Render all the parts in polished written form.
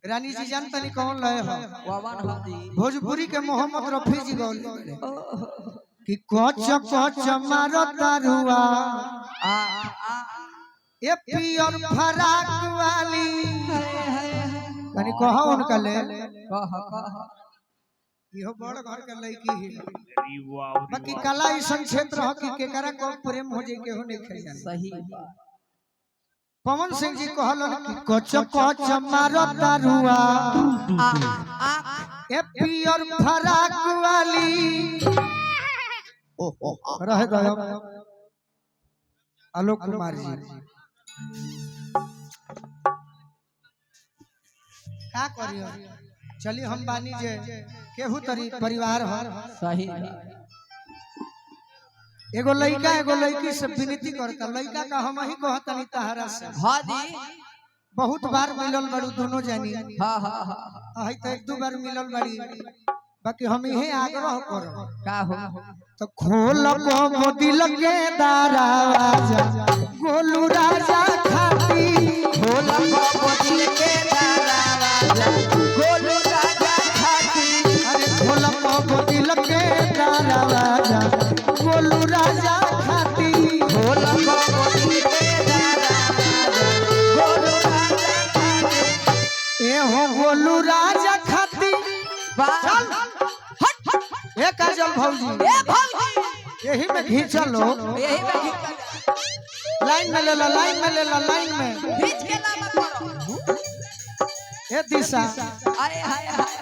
रानी जी जानता नहीं कौन लय हो भोजपुरी के मोहम्मद रफी जी गौल कि कोच कोच मारो तारुआ ये पियर फराक वाली कनी कहो उनका ले यो बड़ घर के लड़की है बाकी कला ऐसा क्षेत्र हो कि केकरा को प्रेम हो जाए केहू नहीं खेल सही पवन सिंह जी कहलन कि कोच कोच मारो तारुआ ए पियर फराक वाली रह गयो आलोक कुमार जी का करियो चलिए हम बानी जे केहू तरी परिवार हो सही एगो लड़की से विनती करता लड़का का हम ही कहता नहीं तहरा से हां जी बहुत बार मिलल बड़ू दोनों जानी हां हां हां तो एक दो बार मिलल बड़ी बाकी हम यही आग्रह करो का हो तो खोल को दिल के दरवाजा गोलू राजा खाती खोल को दिल के दरवाजा गोलू राजा खाती अरे खोल को दिल के दरवाजा गोलू राजा खाती खोल को दिल के दरवाजा गोलू राजा खाती ए हो गोलू राजा खाती चल ए काजल भौजी ए भौजी यही में खींचा लो यही में खींचा लाइन में ले ला लाइन में ले ला लाइन में खींच के ना मत करो ए दिशा अरे हाय हाय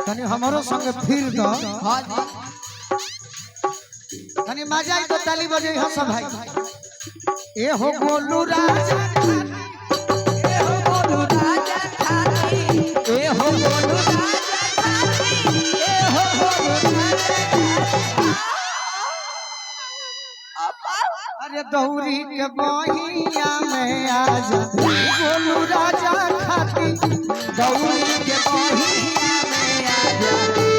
तनी हमरो संग फिर दो हां जी तनी मजा आई तो ताली बजे हो सब भाई ए हो गोलू राजा ए हो गोलू राजा खाती ए हो गोलू राजा अरे दौरी के बहिया में आज गोलू राजा खाती दौरी के बहिया में आज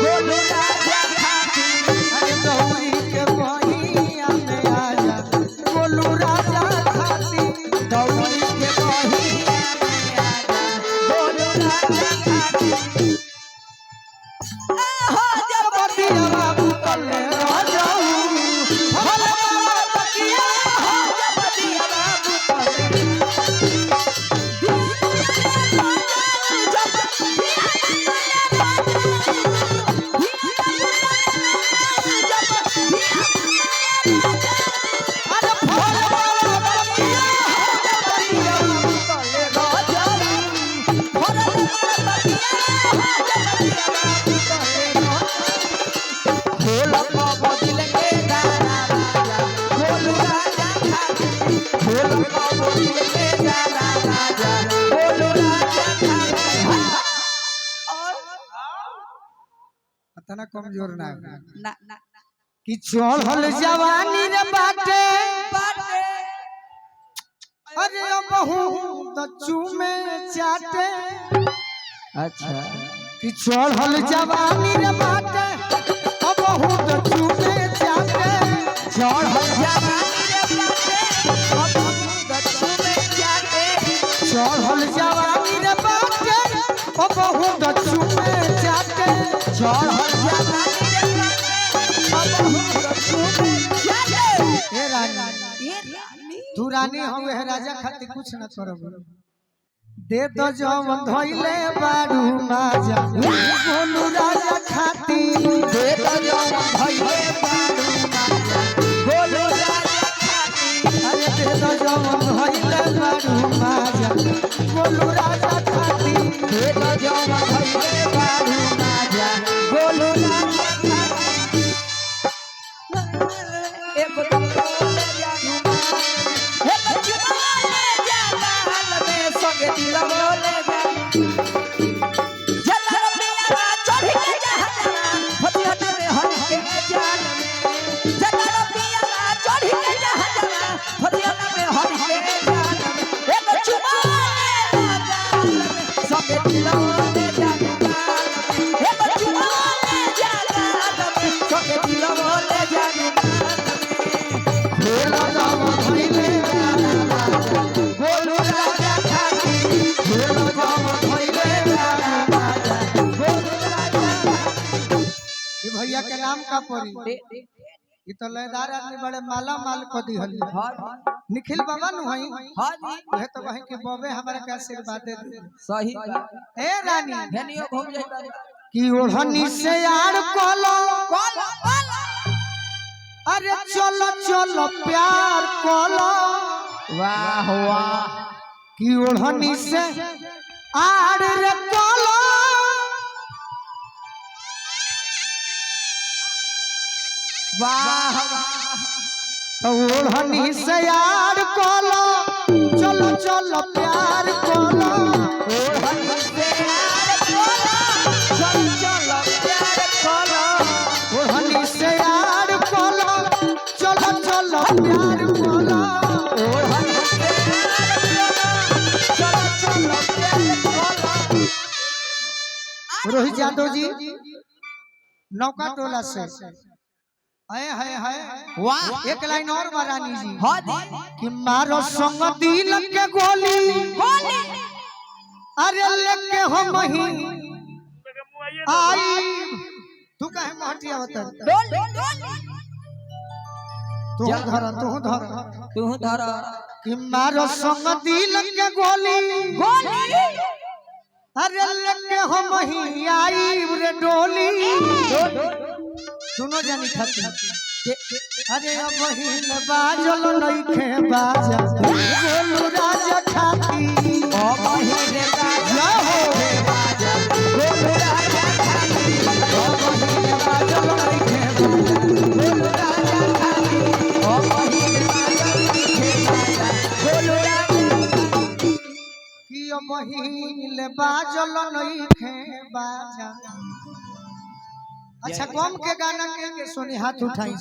गोलू राजा खाती अरे दौरी के बहिया में आज गोलू राजा खाती दौरी के बहिया में आज गोलू राजा खाती हो जब दिया बाबू कल्ले राजा तना कमजोर ना ना ना कि चढ़ल जवानी रे बाटे बाटे अरे बहू तो चूमे चाटे अच्छा कि चढ़ल जवानी रे बाटे बहू तो चूमे चाटे चढ़ल जवानी रे बाटे बहू तो चूमे चाटे चढ़ल जवानी रे बाटे बहू तो चूमे चाटे चढ़ल तू रानी हो राजा खातिर कुछ न करब दे तो जवन धइले बारू माजा गोलू राजा खातिर दे तो जवन धइले बारू माजा गोलू राजा खातिर अरे दे तो जवन धइले बारू माजा गोलू राजा खातिर दे तो जवन धइले बारू माजा गोलू राजा खातिर एक गोलू राजा खाती का परी ये तो लयदार आदमी बड़े माला माल को दी हली निखिल बाबा नु हई हां जी वह तो वही के बबे हमरा के आशीर्वाद दे सही ए रानी हेनियो घूम जाई कि ओढ़नी से यार कोलो अरे चलो चलो प्यार कोलो वाह वाह कि ओढ़नी से आड़ रे कोलो वाह ओढ़नी से यार कोलो चलो चलो प्यार कोलो ओढ़नी से यार कोलो चलो चलो प्यार कोलो ओढ़नी से यार कोलो चलो चलो प्यार कोलो ओढ़नी से यार कोलो चलो चलो प्यार कोलो। रोहित यादव जी नौका टोला से है वाह एक लाइन और महारानी जी हां जी कि मारो संग दिल के गोली अरे लेके हम ही आई तू कहे महटिया बता तू धर कि मारो संग दिल के गोली अरे लेके हम ही आई रे डोली दोनों जानी खाती अरे अब हिल बाजल नइखे बाजा बोलू राजा खाती अब हिल बाजा हो रे बाजा बोलू राजा खाती अब हिल बाजल नइखे बाजा बोलू राजा खाती अब हिल बाजल नइखे बाजा बोलू राजा कि अब हिल बाजल नइखे बाजा। अच्छा कम के गाना के सोनी हाथ उठाई।